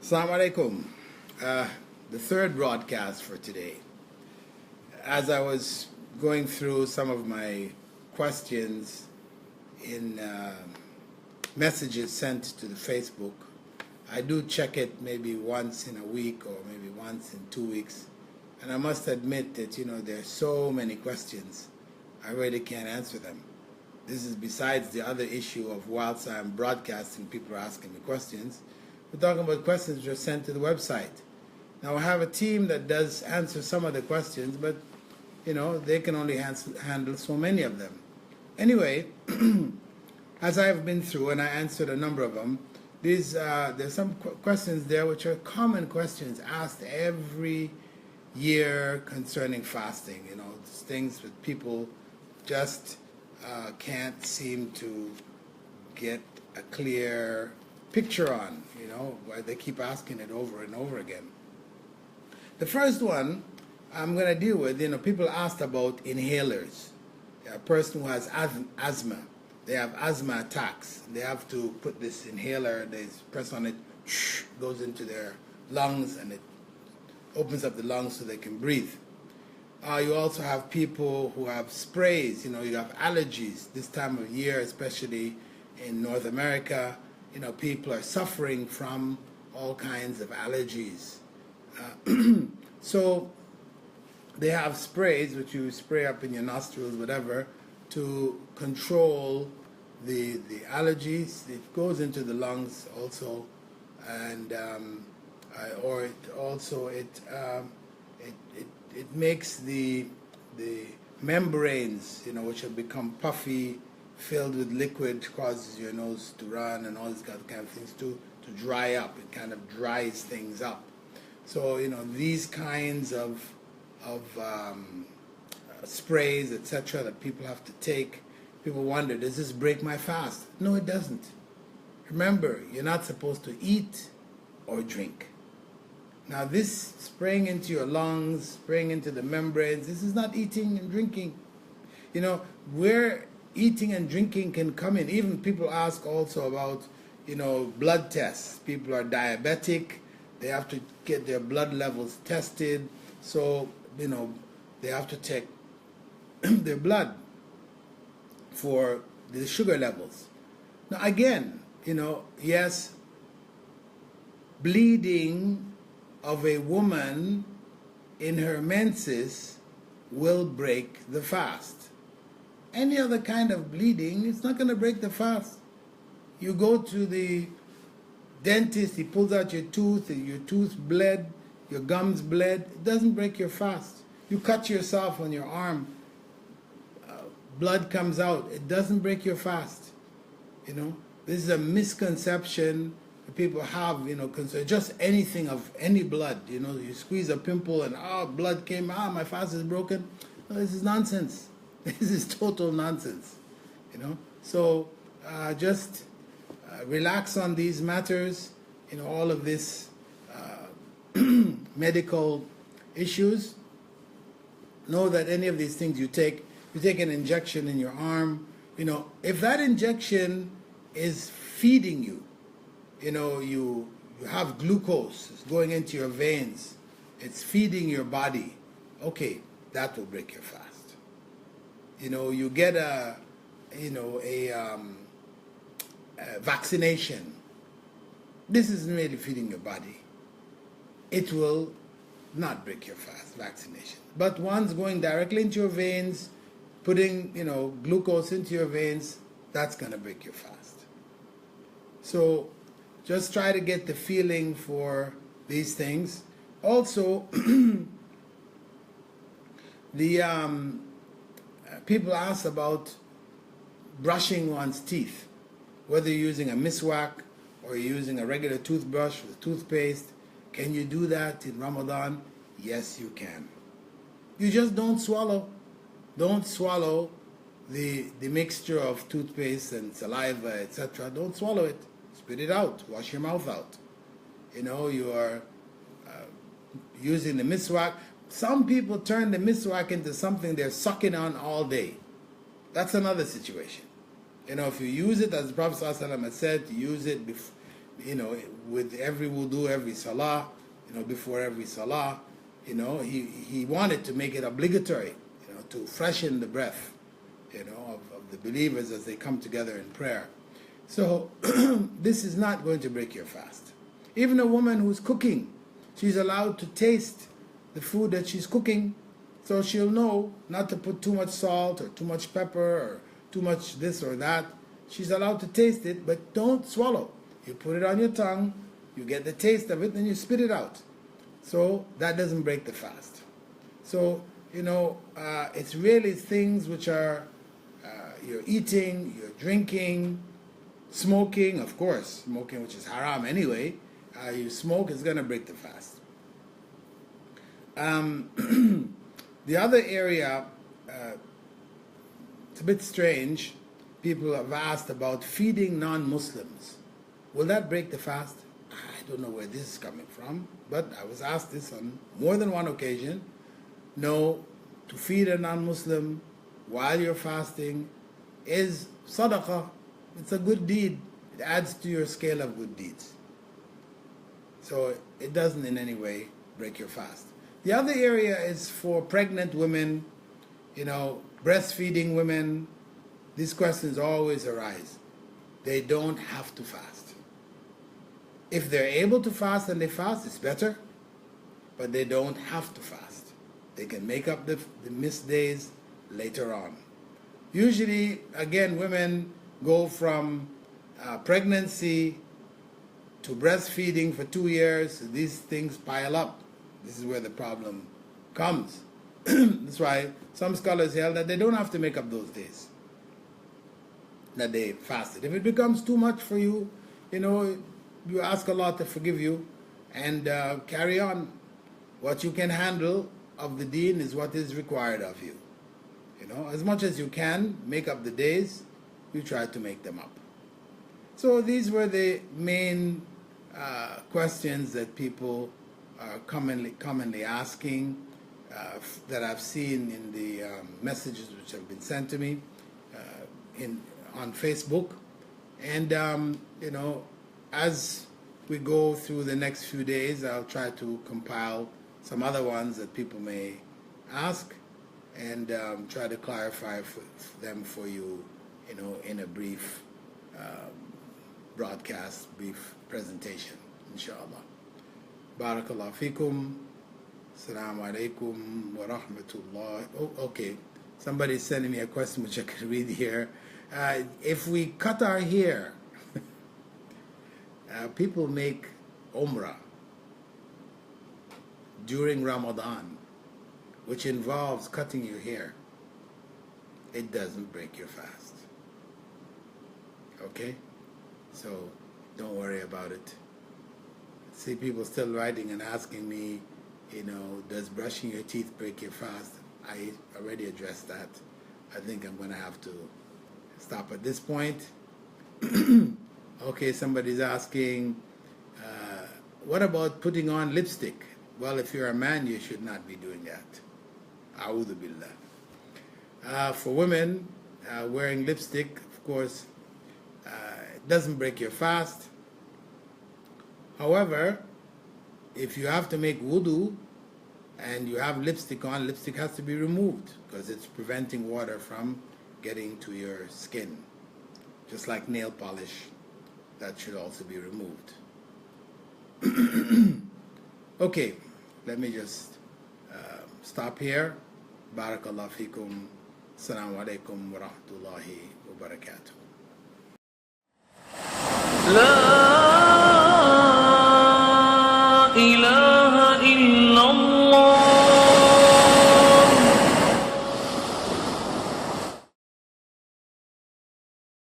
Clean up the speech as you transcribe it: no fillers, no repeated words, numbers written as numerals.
Assalamu alaikum. The third broadcast for today. As I was going through some of my questions in messages sent to the Facebook, I do check it maybe once in a week or maybe once in 2 weeks. And I must admit that, there are so many questions, I really can't answer them. This is besides the other issue of whilst I'm broadcasting, people are asking me questions. We're talking about questions which are sent to the website. Now, I have a team that does answer some of the questions, but, they can only handle so many of them. Anyway, as I've been through, and I answered a number of them, there's some questions there which are common questions asked every year concerning fasting. Things that people just can't seem to get a clear picture on, why they keep asking it over and over again. The first one I'm going to deal with, people asked about inhalers. A person who has asthma, they have asthma attacks. They have to put this inhaler, they press on it, goes into their lungs, and it opens up the lungs so they can breathe. You also have people who have sprays, you have allergies. This time of year, especially in North America, people are suffering from all kinds of allergies. So they have sprays which you spray up in your nostrils, whatever, to control the allergies. It goes into the lungs also, and it makes the membranes, which have become puffy, filled with liquid, causes your nose to run and all these kind of things to dry up. It kind of dries things up. So these kinds of sprays, etc., that people have to take. People wonder, does this break my fast? No, it doesn't. Remember, you're not supposed to eat or drink. Now, this spraying into your lungs, spraying into the membranes, this is not eating and drinking. Where eating and drinking can come in. Even people ask also about, blood tests. People are diabetic. They have to get their blood levels tested. So, they have to take their blood for the sugar levels. Now, again, yes, bleeding of a woman in her menses will break the fast. Any other kind of bleeding, it's not going to break the fast. You go to the dentist, he pulls out your tooth, and your tooth bled, your gums bled, it doesn't break your fast. You cut yourself on your arm, blood comes out, it doesn't break your fast. This is a misconception that people have, just anything of any blood. You squeeze a pimple and blood came, my fast is broken. No, this is nonsense. This is total nonsense. So just relax on these matters. All of this medical issues. Know that any of these things you take an injection in your arm. If that injection is feeding you, you have glucose, it's going into your veins, it's feeding your body, okay, that will break your fast. You get a vaccination. This isn't really feeding your body. It will not break your fast, vaccination. But one's going directly into your veins, putting, glucose into your veins, that's going to break your fast. So just try to get the feeling for these things. Also, the people ask about brushing one's teeth, whether you're using a miswak or you're using a regular toothbrush with toothpaste. Can you do that in Ramadan? Yes, you can. You just don't swallow. Don't swallow the mixture of toothpaste and saliva, etc. Don't swallow it. Spit it out. Wash your mouth out. You are using the miswak. Some people turn the miswak into something they're sucking on all day. That's another situation. If you use it, as the Prophet ﷺ has said, to use it with every wudu, every salah, before every salah, he wanted to make it obligatory, to freshen the breath, of the believers as they come together in prayer. So this is not going to break your fast. Even a woman who's cooking, she's allowed to taste the food that she's cooking, so she'll know not to put too much salt or too much pepper or too much this or that. She's allowed to taste it, but don't swallow. You put it on your tongue, you get the taste of it, then you spit it out. So that doesn't break the fast. So, it's really things which are, you're eating, you're drinking, smoking, of course, smoking, which is haram anyway. You smoke, is going to break the fast. The other area, it's a bit strange. People have asked about feeding non-Muslims. Will that break the fast? I don't know where this is coming from, but I was asked this on more than one occasion. No, to feed a non-Muslim while you're fasting is sadaqah. It's a good deed. It adds to your scale of good deeds. So it doesn't in any way break your fast. The other area is for pregnant women, breastfeeding women. These questions always arise. They don't have to fast. If they're able to fast and they fast, it's better, but they don't have to fast. They can make up the missed days later on. Usually, again, women go from pregnancy to breastfeeding for 2 years. These things pile up. This is where the problem comes. That's why some scholars held that they don't have to make up those days that they fasted. If it becomes too much for you, you ask Allah to forgive you and carry on. What you can handle of the deen is what is required of you. As much as you can make up the days, you try to make them up. So these were the main questions that people are commonly asking, that I've seen in the messages which have been sent to me on Facebook. And as we go through the next few days, I'll try to compile some other ones that people may ask and try to clarify them for you, in a brief broadcast, brief presentation, inshallah. Barakallahu fikum. Assalamu alaikum wa rahmatullah. Oh, okay. Somebody's sending me a question which I could read here. If we cut our hair, people make umrah during Ramadan, which involves cutting your hair. It doesn't break your fast. Okay? So don't worry about it. See people still writing and asking me, does brushing your teeth break your fast? I already addressed that. I think I'm going to have to stop at this point. Okay, somebody's asking, what about putting on lipstick? Well, if you're a man, you should not be doing that. A'udhu billah. For women, wearing lipstick, of course, it doesn't break your fast. However, if you have to make wudu and you have lipstick on, lipstick has to be removed because it's preventing water from getting to your skin. Just like nail polish, that should also be removed. Okay, let me just stop here. Barakallahu fikum. Assalamu alaikum wa rahmatullahi wa barakatuh.